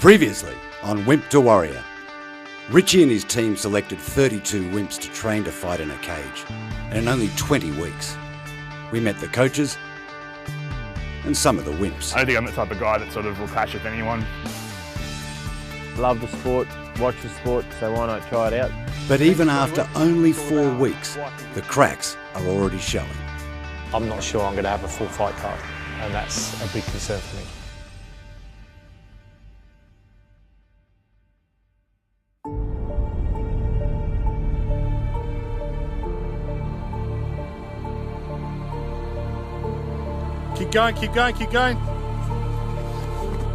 Previously on Wimp to Warrior, Richie and his team selected 32 wimps to train to fight in a cage, and in only 20 weeks, we met the coaches and some of the wimps. I don't think I'm the type of guy that sort of will clash with anyone. Love the sport, watch the sport, so why not try it out? But even after only 4 weeks, the cracks are already showing. I'm not sure I'm going to have a full fight card, and that's a big concern for me. Keep going, keep going, keep going.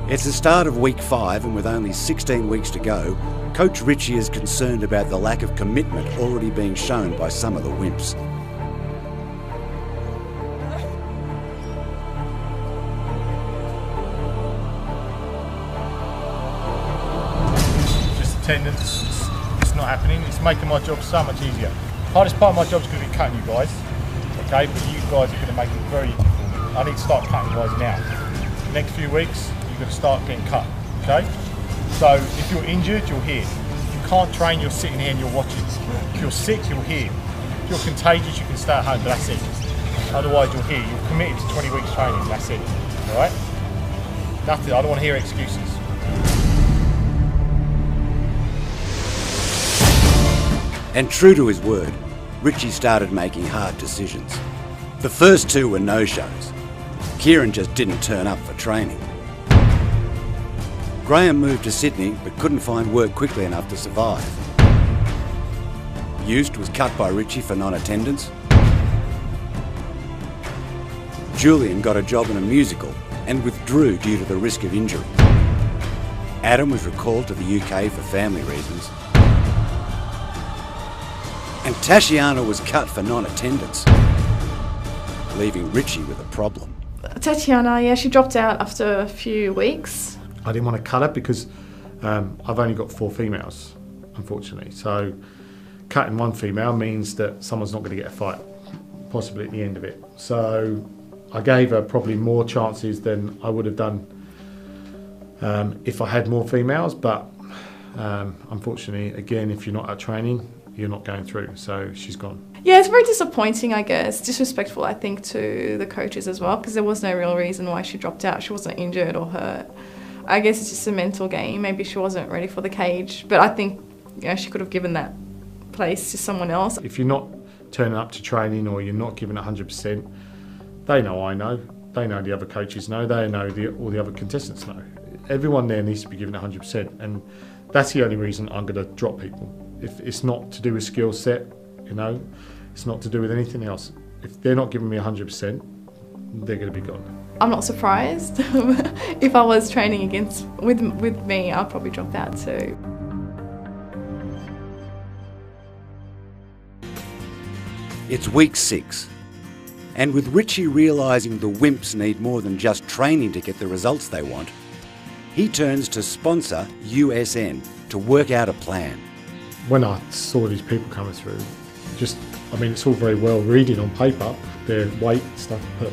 It's the start of week 5, and with only 16 weeks to go, Coach Richie is concerned about the lack of commitment already being shown by some of the wimps. Just attendance, it's not happening. It's making my job so much easier. Hardest part of my job is going to be cutting you guys, okay? But you guys are going to make it very easy for me. I need to start cutting guys now. The next few weeks, you're going to start getting cut, okay? So if you're injured, you're here. If you can't train, you're sitting here and you're watching. If you're sick, you're here. If you're contagious, you can stay at home, but that's it. Otherwise, you're here. You're committed to 20 weeks training, that's it, all right? Nothing, I don't want to hear excuses. And true to his word, Richie started making hard decisions. The first 2 were no-shows. Kieran just didn't turn up for training. Graham moved to Sydney but couldn't find work quickly enough to survive. Eust was cut by Richie for non-attendance. Julian got a job in a musical and withdrew due to the risk of injury. Adam was recalled to the UK for family reasons. And Tashiana was cut for non-attendance, leaving Richie with a problem. Tatiana, yeah, she dropped out after a few weeks. I didn't want to cut her because I've only got 4 females, unfortunately. So cutting 1 female means that someone's not going to get a fight, possibly at the end of it. So I gave her probably more chances than I would have done if I had more females. But unfortunately, again, if you're not at training, you're not going through. So she's gone. Yeah, it's very disappointing, I guess. Disrespectful, I think, to the coaches as well, because there was no real reason why she dropped out. She wasn't injured or hurt. I guess it's just a mental game. Maybe she wasn't ready for the cage. But I think, she could have given that place to someone else. If you're not turning up to training or you're not giving 100%, they know I know. They know the other coaches know. They know all the other contestants know. Everyone there needs to be giving 100%. And that's the only reason I'm going to drop people. If it's not to do with skill set, it's not to do with anything else. If they're not giving me 100%, they're going to be gone. I'm not surprised. If I was training with me, I'd probably drop out too. It's week 6, and with Richie realising the wimps need more than just training to get the results they want, he turns to sponsor USN to work out a plan. When I saw these people coming through, it's all very well reading on paper, their weight and stuff, but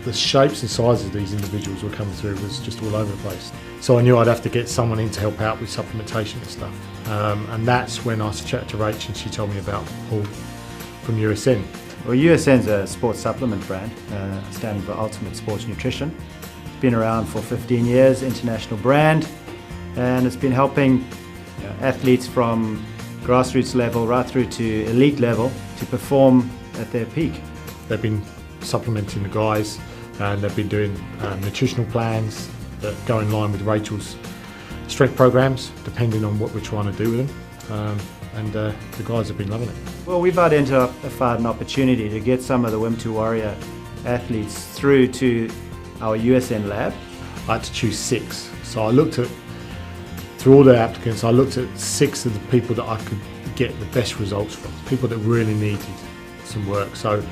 the shapes and sizes of these individuals were coming through was just all over the place. So I knew I'd have to get someone in to help out with supplementation and stuff. And that's when I chatted to Rach and she told me about Paul from USN. Well, USN's a sports supplement brand, standing for Ultimate Sports Nutrition. It's been around for 15 years, international brand, and it's been helping athletes from grassroots level right through to elite level to perform at their peak. They've been supplementing the guys and they've been doing nutritional plans that go in line with Rachel's strength programs, depending on what we're trying to do with them. And the guys have been loving it. Well, we've identified an opportunity to get some of the Wimp to Warrior athletes through to our USN lab. I had to choose 6. So I looked at, through all the applicants, I looked at 6 of the people that I could get the best results from, people that really needed some work. So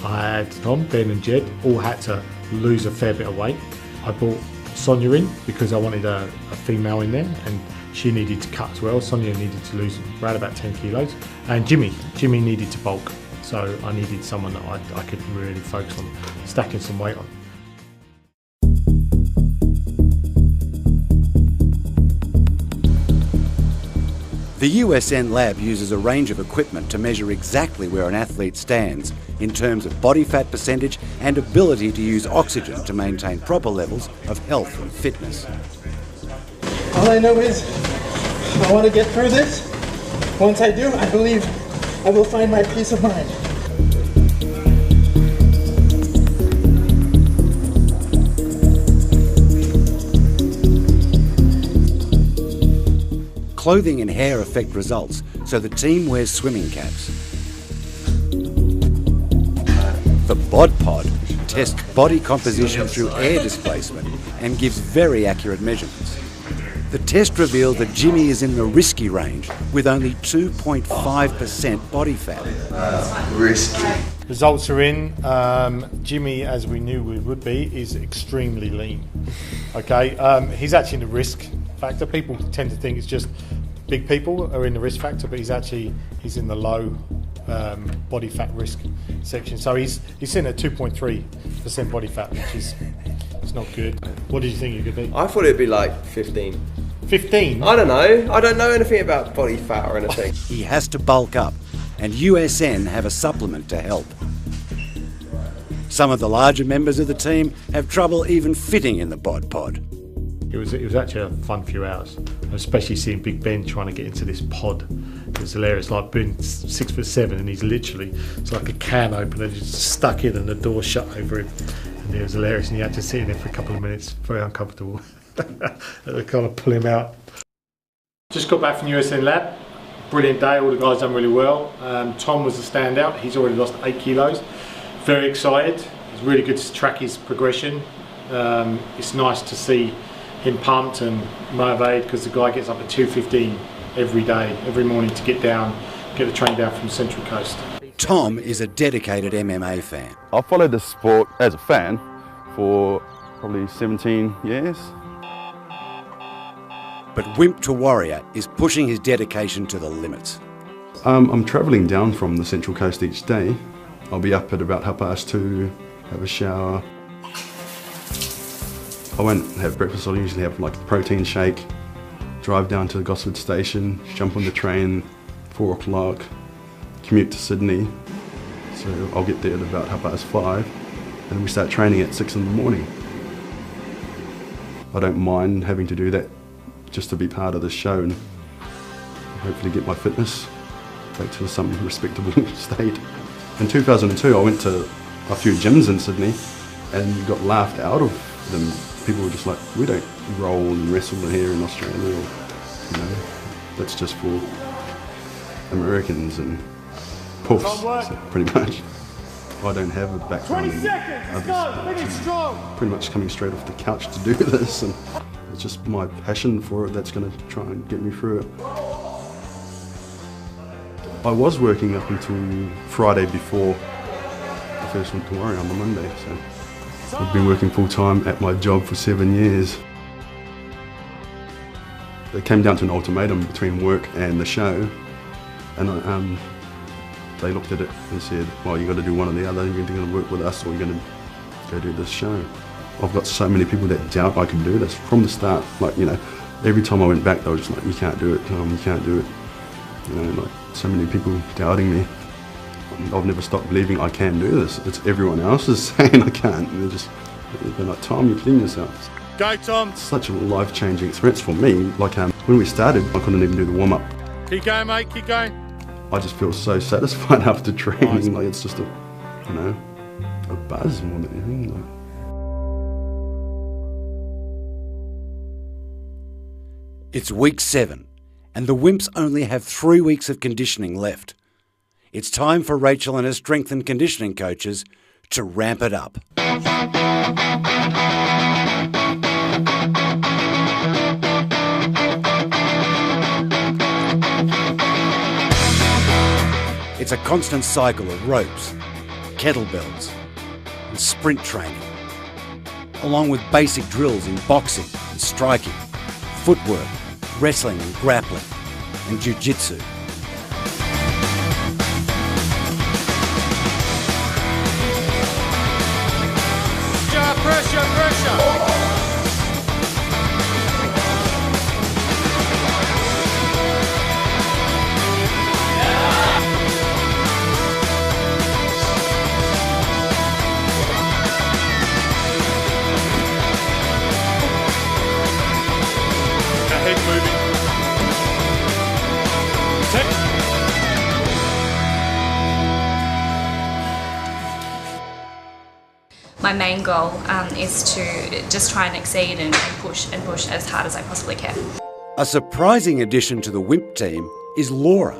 I had Tom, Ben and Jed, all had to lose a fair bit of weight. I brought Sonia in because I wanted a female in there, and she needed to cut as well. Sonia needed to lose around about 10 kilos. And Jimmy needed to bulk. So I needed someone that I could really focus on stacking some weight on. The USN lab uses a range of equipment to measure exactly where an athlete stands in terms of body fat percentage and ability to use oxygen to maintain proper levels of health and fitness. All I know is I want to get through this. Once I do, I believe I will find my peace of mind. Clothing and hair affect results, so the team wears swimming caps. The bod pod tests body composition through air displacement and gives very accurate measurements. The test revealed that Jimmy is in the risky range with only 2.5% body fat. Risky. Results are in. Jimmy, as we knew we would be, is extremely lean. Okay, he's actually in the risk factor. People tend to think it's just big people are in the risk factor, but he's in the low body fat risk section. So he's sitting at 2.3% body fat, which is it's not good. What did you think it could be? I thought it'd be like 15. 15? I don't know. I don't know anything about body fat or anything. He has to bulk up, and USN have a supplement to help. Some of the larger members of the team have trouble even fitting in the bod pod. It was actually a fun few hours, especially seeing Big Ben trying to get into this pod. It's hilarious. Like being 6'7", and he's literally, it's like a can opener, just stuck in and the door shut over him. And it was hilarious, and he had to sit in there for a couple of minutes, very uncomfortable. They kind of pull him out. Just got back from USN Lab. Brilliant day, all the guys done really well. Tom was a standout, he's already lost 8 kilos. Very excited, it's really good to track his progression. It's nice to see him pumped and motivated because the guy gets up at 2:15 every day, every morning to get the train down from the Central Coast. Tom is a dedicated MMA fan. I've followed the sport as a fan for probably 17 years. But Wimp to Warrior is pushing his dedication to the limits. I'm travelling down from the Central Coast each day. I'll be up at about 2:30, have a shower. I won't have breakfast, I'll usually have like a protein shake, drive down to the Gosford station, jump on the train, 4 o'clock, commute to Sydney. So I'll get there at about 5:30, and we start training at 6 in the morning. I don't mind having to do that just to be part of the show and hopefully get my fitness back to some respectable state. In 2002 I went to a few gyms in Sydney and got laughed out of them. People were just like, we don't roll and wrestle here in Australia, or, you know, that's just for Americans and puffs, so pretty much. I don't have a background in others, pretty much coming straight off the couch to do this, and it's just my passion for it that's going to try and get me through it. I was working up until Friday before the first one to Warrior on the Monday, so I've been working full-time at my job for 7 years. It came down to an ultimatum between work and the show, and they looked at it and said, well, you've got to do one or the other. You're either going to work with us or you're going to go do this show. I've got so many people that doubt I can do this from the start. Like, you know, every time I went back, they were just like, you can't do it, you can't do it. You know, like, so many people doubting me. I've never stopped believing I can do this. It's everyone else is saying I can't. And they're like, Tom, you're kidding yourself. Go, Tom! It's such a life-changing experience for me. Like, when we started, I couldn't even do the warm-up. Keep going, mate, keep going. I just feel so satisfied after training. Like, it's just a, you know, a buzz more than anything. Like. It's week 7, and the Wimps only have 3 weeks of conditioning left. It's time for Rachel and her strength and conditioning coaches to ramp it up. It's a constant cycle of ropes, kettlebells, and sprint training, along with basic drills in boxing and striking, footwork, wrestling and grappling, and jiu-jitsu. Pressure! Keep moving. My main goal is to just try and exceed and push as hard as I possibly can. A surprising addition to the Wimp team is Laura.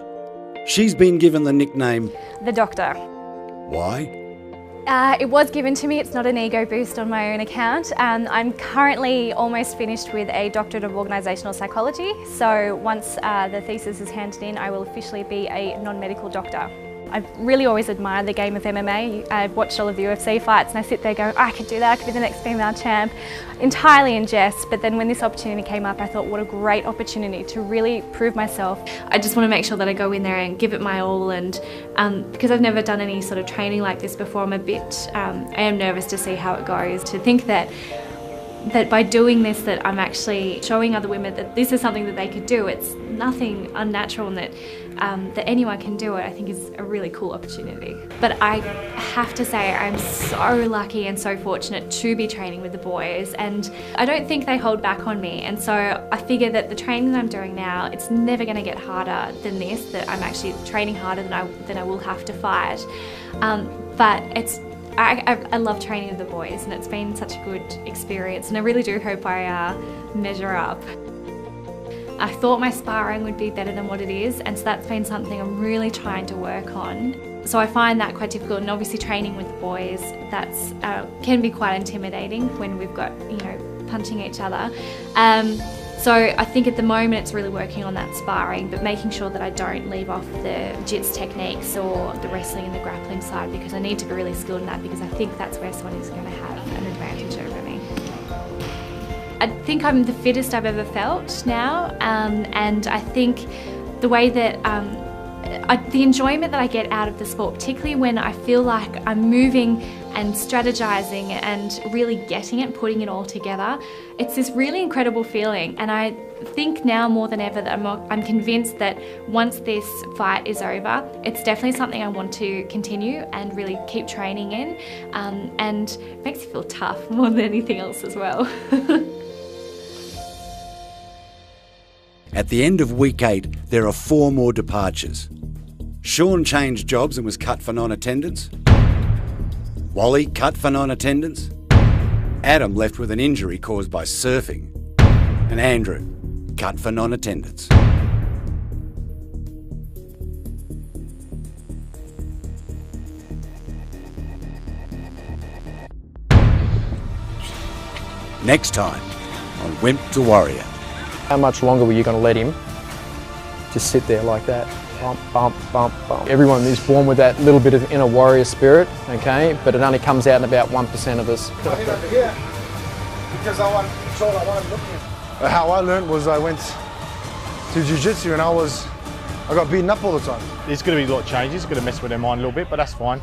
She's been given the nickname The Doctor. Why? It was given to me. It's not an ego boost on my own account. I'm currently almost finished with a Doctorate of Organisational Psychology. So once the thesis is handed in, I will officially be a non-medical doctor. I've really always admired the game of MMA. I've watched all of the UFC fights and I sit there going, I could do that, I could be the next female champ. Entirely in jest, but then when this opportunity came up, I thought what a great opportunity to really prove myself. I just want to make sure that I go in there and give it my all, and because I've never done any sort of training like this before, I am nervous to see how it goes. To think that by doing this, that I'm actually showing other women that this is something that they could do. It's nothing unnatural, and that anyone can do it, I think is a really cool opportunity. But I have to say I'm so lucky and so fortunate to be training with the boys, and I don't think they hold back on me. And so I figure that the training that I'm doing now, it's never going to get harder than this, that I'm actually training harder than I will have to fight. But I love training with the boys, and it's been such a good experience, and I really do hope I measure up. I thought my sparring would be better than what it is, and so that's been something I'm really trying to work on. So I find that quite difficult, and obviously training with the boys, that's can be quite intimidating when we've got, you know, punching each other. So I think at the moment it's really working on that sparring, but making sure that I don't leave off the jits techniques or the wrestling and the grappling side, because I need to be really skilled in that, because I think that's where someone is going to have an advantage over me. I think I'm the fittest I've ever felt now, and I think the way that the enjoyment that I get out of the sport, particularly when I feel like I'm moving and strategizing and really getting it, putting it all together, it's this really incredible feeling. And I think now more than ever that I'm convinced that once this fight is over, it's definitely something I want to continue and really keep training in, and it makes you feel tough more than anything else as well. At the end of week 8, there are 4 more departures. Sean changed jobs and was cut for non-attendance. Wally cut for non-attendance. Adam left with an injury caused by surfing. And Andrew cut for non-attendance. Next time on Wimp to Warrior. How much longer were you going to let him just sit there like that? Bump, bump, bump, bump. Everyone is born with that little bit of inner warrior spirit, okay? But it only comes out in about 1% of us. I hit over here because I want to control what I'm looking at. How I learned was I went to jiu-jitsu and I got beaten up all the time. There's going to be a lot of changes, going to mess with their mind a little bit, but that's fine.